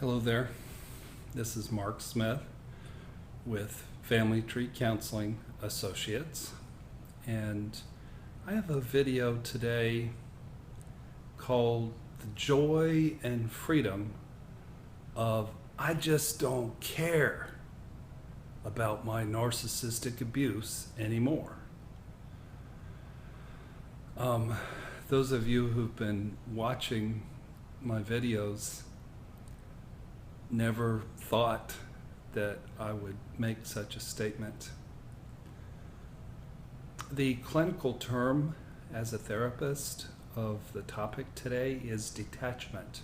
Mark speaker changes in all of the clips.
Speaker 1: Hello there. This is Mark Smith with Family Tree Counseling Associates, and I have a video today called The Joy and Freedom of I Just Don't Care About My Narcissistic Abuse Anymore. Those of you who've been watching my videos never thought that I would make such a statement. The clinical term as a therapist of the topic today is detachment.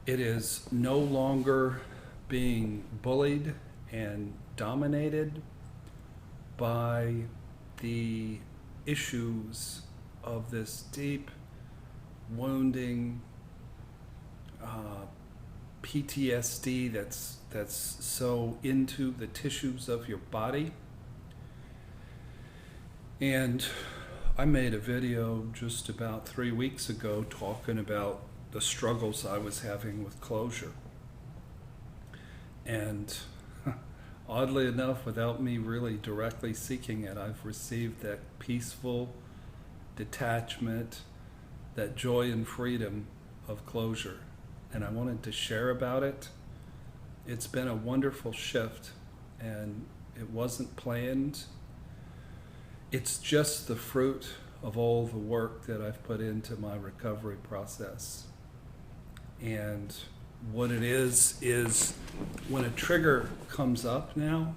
Speaker 1: It is no longer being bullied and dominated by the issues of this deep, wounding PTSD that's so into the tissues of your body. And I made a video just about 3 weeks ago talking about the struggles I was having with closure. And oddly enough, without me really directly seeking it, I've received that peaceful detachment, that joy and freedom of closure. And I wanted to share about it. It's been a wonderful shift, and it wasn't planned. It's just the fruit of all the work that I've put into my recovery process. And what it is when a trigger comes up now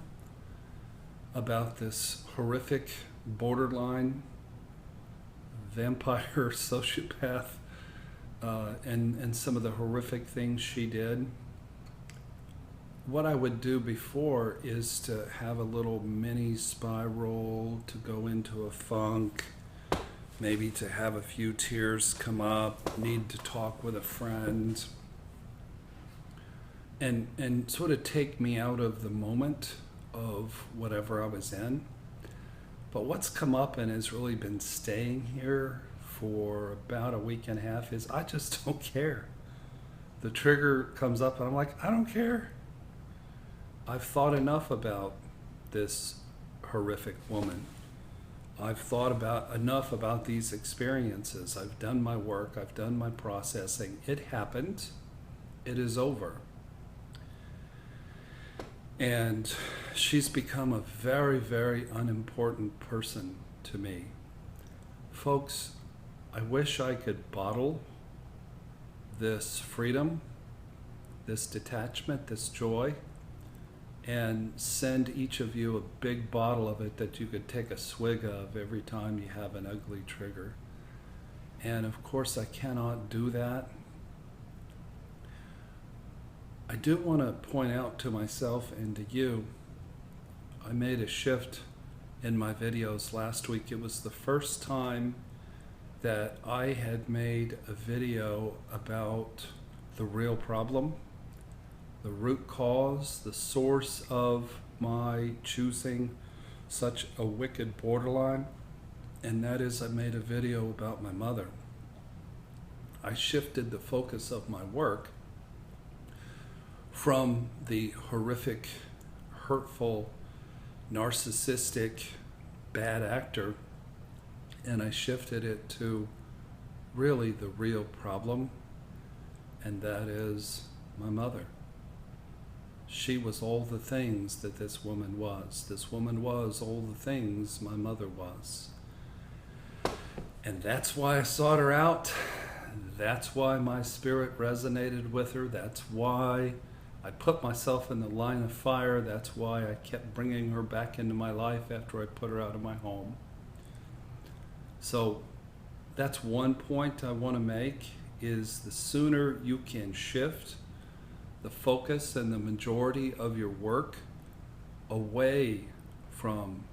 Speaker 1: about this horrific borderline vampire sociopath and some of the horrific things she did, what I would do before is to have a little mini spiral, to go into a funk, maybe to have a few tears come up, need to talk with a friend, and sort of take me out of the moment of whatever I was in. But what's come up and has really been staying here for about a week and a half is I just don't care. The trigger comes up and I'm like, I don't care. I've thought enough about this horrific woman. I've thought enough about these experiences. I've done my work. I've done my processing. It happened. It is over. And she's become a very, very unimportant person to me. Folks, I wish I could bottle this freedom, this detachment, this joy, and send each of you a big bottle of it that you could take a swig of every time you have an ugly trigger. And of course I cannot do that. I do want to point out to myself and to you, I made a shift in my videos last week. It was the first time that I had made a video about the real problem, the root cause, the source of my choosing such a wicked borderline, and that is I made a video about my mother. I shifted the focus of my work from the horrific, hurtful, narcissistic, bad actor, and I shifted it to really the real problem, and that is my mother. She was all the things that this woman was. This woman was all the things my mother was. And that's why I sought her out. That's why my spirit resonated with her. That's why I put myself in the line of fire. That's why I kept bringing her back into my life after I put her out of my home. So that's one point I want to make, is the sooner you can shift the focus and the majority of your work away from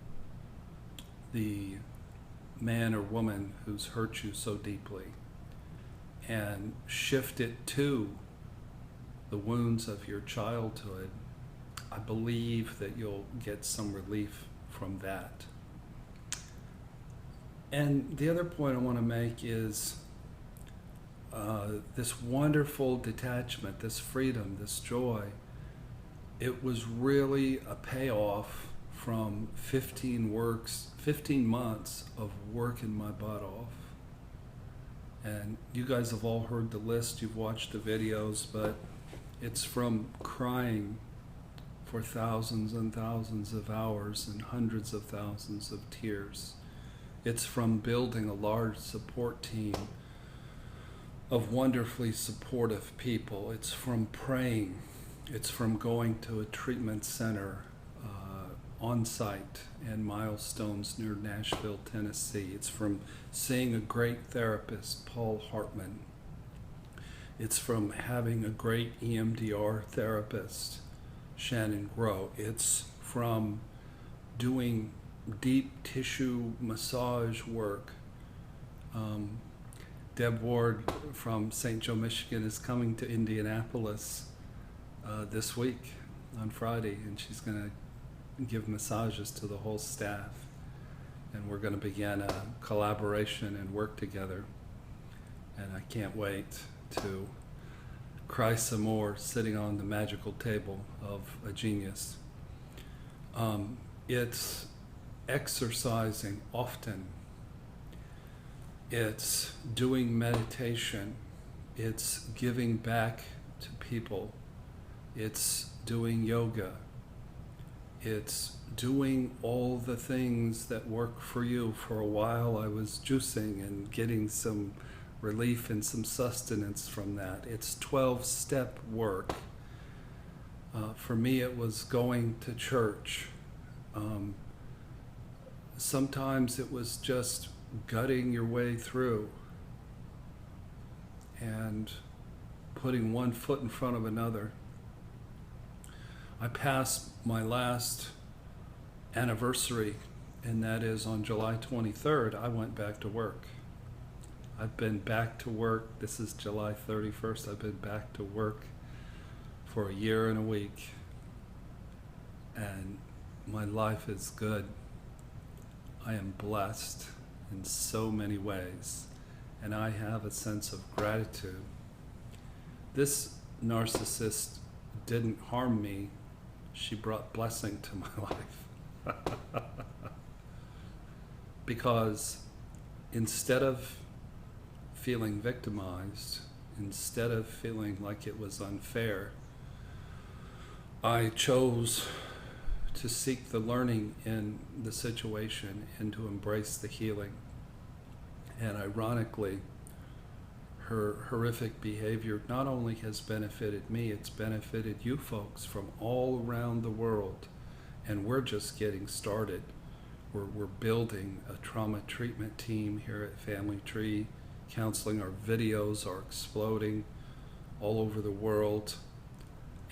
Speaker 1: the man or woman who's hurt you so deeply and shift it to the wounds of your childhood, I believe that you'll get some relief from that. And the other point I want to make is this wonderful detachment, this freedom, this joy. It was really a payoff from 15 months of working my butt off. And you guys have all heard the list, you've watched the videos, but it's from crying for thousands and thousands of hours and hundreds of thousands of tears. It's from building a large support team of wonderfully supportive people. It's from praying. It's from going to a treatment center on site in Milestones near Nashville, Tennessee. It's from seeing a great therapist, Paul Hartman. It's from having a great EMDR therapist, Shannon Grow. It's from doing deep tissue massage work. Deb Ward from St. Joe, Michigan is coming to Indianapolis this week on Friday, and she's going to give massages to the whole staff. And we're going to begin a collaboration and work together. And I can't wait to cry some more sitting on the magical table of a genius. It's exercising often. It's doing meditation. It's giving back to people. It's doing yoga. It's doing all the things that work for you. For a while I was juicing and getting some relief and some sustenance from that. It's 12-step work. For me it was going to church. Sometimes it was just gutting your way through and putting one foot in front of another. I passed my last anniversary, and that is on July 23rd, I went back to work. I've been back to work. This is July 31st. I've been back to work for a year and a week, and my life is good. I am blessed in so many ways, and I have a sense of gratitude. This narcissist didn't harm me. She brought blessing to my life. Because instead of feeling victimized, instead of feeling like it was unfair, I chose to seek the learning in the situation and to embrace the healing. And ironically, her horrific behavior not only has benefited me, it's benefited you folks from all around the world. And we're just getting started. We're building a trauma treatment team here at Family Tree Counseling. Our videos are exploding all over the world.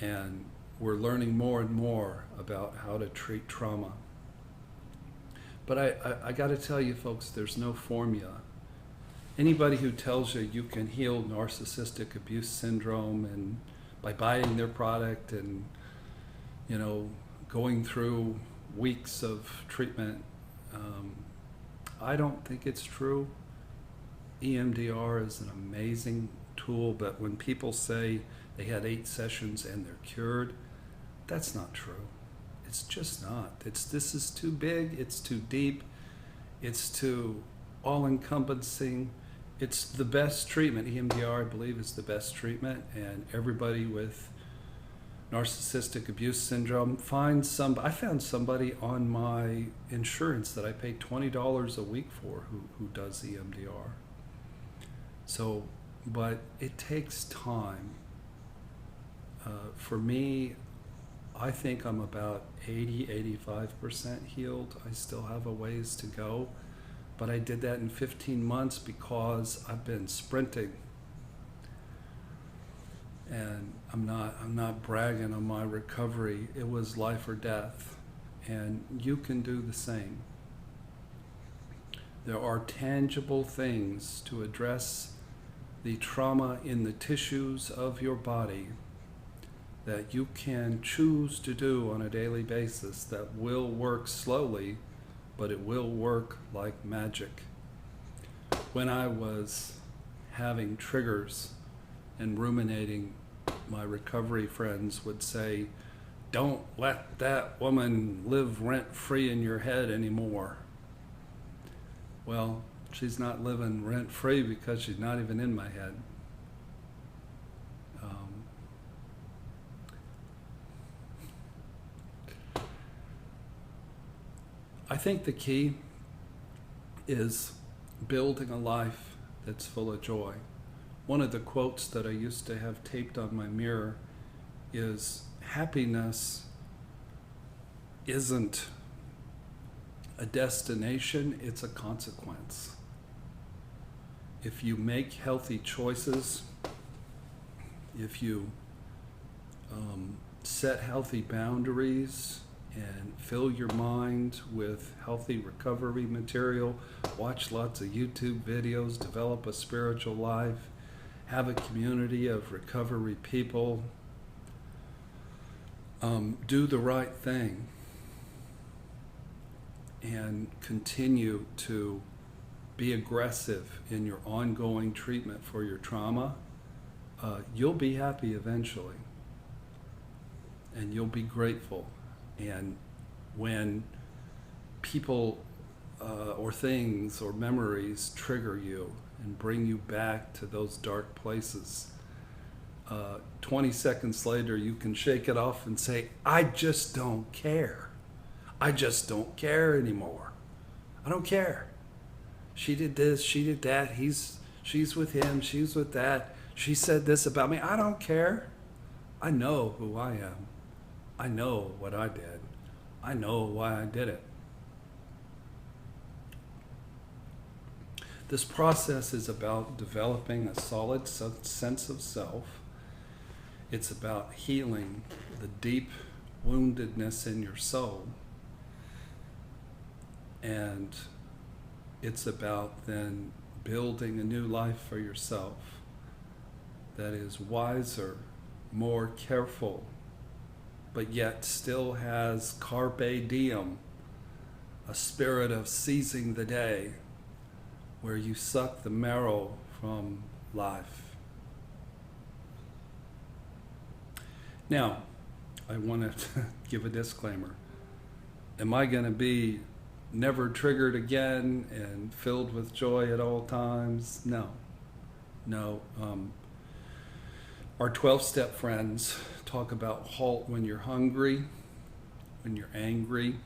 Speaker 1: And we're learning more and more about how to treat trauma. But I got to tell you folks, there's no formula. Anybody who tells you you can heal narcissistic abuse syndrome and by buying their product and, you know, going through weeks of treatment, I don't think it's true. EMDR is an amazing tool, but when people say they had 8 sessions and they're cured, that's not true. It's just not. This is too big, it's too deep, it's too all-encompassing. It's the best treatment. EMDR, I believe, is the best treatment, and everybody with narcissistic abuse syndrome, I found somebody on my insurance that I pay $20 a week for who does EMDR. So, but it takes time. For me, I think I'm about 85% healed. I still have a ways to go, but I did that in 15 months because I've been sprinting. And I'm not bragging on my recovery. It was life or death, and you can do the same. There are tangible things to address the trauma in the tissues of your body that you can choose to do on a daily basis that will work slowly, but it will work like magic. When I was having triggers and ruminating, my recovery friends would say, don't let that woman live rent-free in your head anymore. Well, she's not living rent-free because she's not even in my head. I think the key is building a life that's full of joy. One of the quotes that I used to have taped on my mirror is, happiness isn't a destination, it's a consequence. If you make healthy choices, if you set healthy boundaries and fill your mind with healthy recovery material, watch lots of YouTube videos, develop a spiritual life, have a community of recovery people, do the right thing, and continue to be aggressive in your ongoing treatment for your trauma, you'll be happy eventually. And you'll be grateful. And when people or things or memories trigger you and bring you back to those dark places, 20 seconds later you can shake it off and say, I just don't care. I just don't care anymore. I don't care. She did this, she did that, she's with him, she's with that, she said this about me. I don't care. I know who I am. I know what I did. I know why I did it. This process is about developing a solid sense of self. It's about healing the deep woundedness in your soul. And it's about then building a new life for yourself that is wiser, more careful, but yet still has carpe diem, a spirit of seizing the day, where you suck the marrow from life. Now, I want to give a disclaimer. Am I going to be never triggered again and filled with joy at all times? No. Our 12-step friends talk about halt when you're hungry, when you're angry,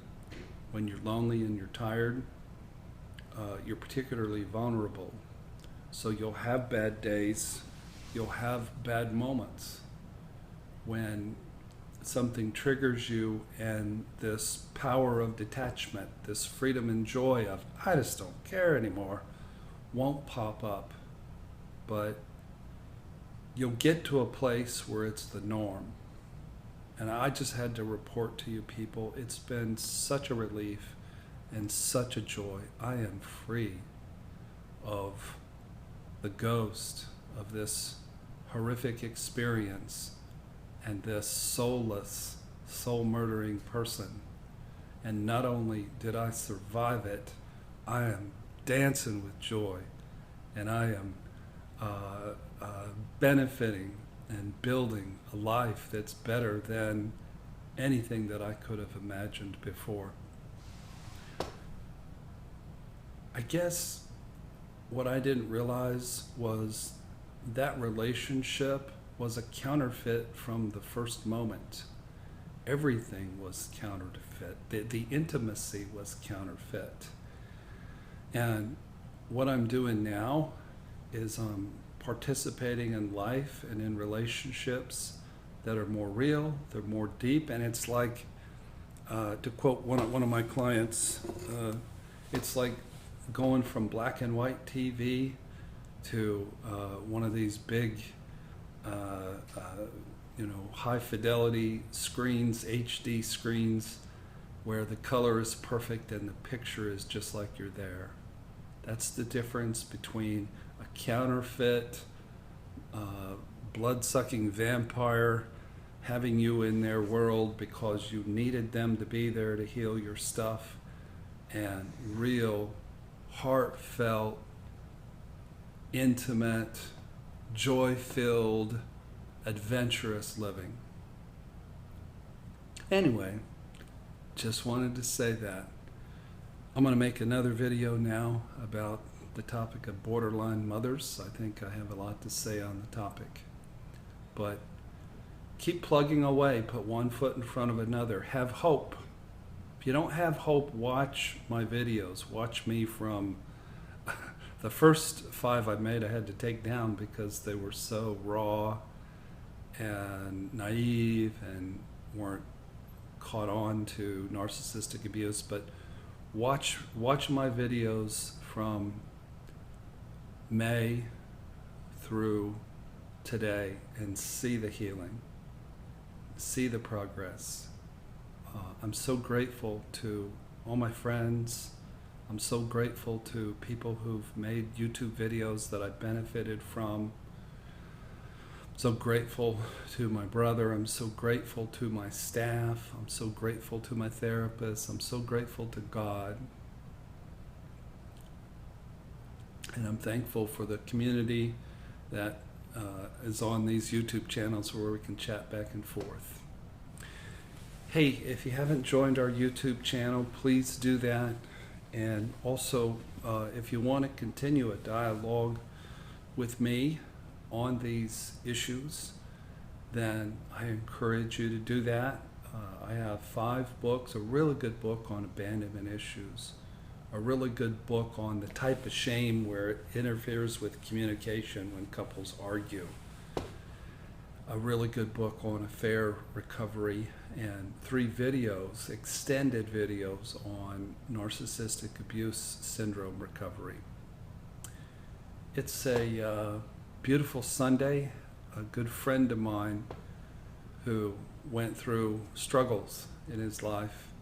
Speaker 1: when you're lonely and you're tired. You're particularly vulnerable. So you'll have bad days, you'll have bad moments when something triggers you, and this power of detachment, this freedom and joy of, I just don't care anymore, won't pop up. But you'll get to a place where it's the norm. And I just had to report to you people, it's been such a relief and such a joy. I am free of the ghost of this horrific experience and this soulless, soul-murdering person. And not only did I survive it, I am dancing with joy, and I am benefiting and building a life that's better than anything that I could have imagined before. I guess what I didn't realize was that relationship was a counterfeit from the first moment. Everything was counterfeit. The intimacy was counterfeit. And what I'm doing now is I'm participating in life and in relationships that are more real, they're more deep, and it's like, to quote one of my clients, it's like going from black and white TV to one of these big high fidelity screens, HD screens, where the color is perfect and the picture is just like you're there. That's the difference between a counterfeit, blood-sucking vampire having you in their world because you needed them to be there to heal your stuff, and real, heartfelt, intimate, joy-filled, adventurous living. Anyway, just wanted to say that. I'm going to make another video now about the topic of borderline mothers. I think I have a lot to say on the topic. But keep plugging away, put one foot in front of another. Have hope. If you don't have hope, watch my videos. Watch me from the first 5 I made I had to take down because they were so raw and naive and weren't caught on to narcissistic abuse. But watch my videos from May through today and see the healing, see the progress. I'm so grateful to all my friends. I'm so grateful to people who've made YouTube videos that I've benefited from. I'm so grateful to my brother. I'm so grateful to my staff. I'm so grateful to my therapist. I'm so grateful to God. And I'm thankful for the community that is on these YouTube channels where we can chat back and forth. Hey, if you haven't joined our YouTube channel, please do that. And also, if you want to continue a dialogue with me on these issues, then I encourage you to do that. I have 5 books, a really good book on abandonment issues, a really good book on the type of shame where it interferes with communication when couples argue, a really good book on affair recovery, and 3 videos, extended videos on narcissistic abuse syndrome recovery. It's a beautiful Sunday. A good friend of mine who went through struggles in his life,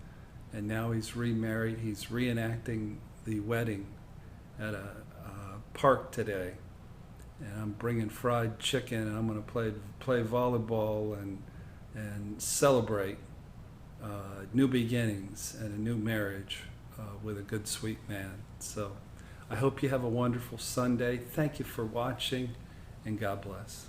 Speaker 1: and now he's remarried. He's reenacting the wedding at a park today. And I'm bringing fried chicken, and I'm going to play volleyball and celebrate new beginnings and a new marriage with a good, sweet man. So I hope you have a wonderful Sunday. Thank you for watching, and God bless.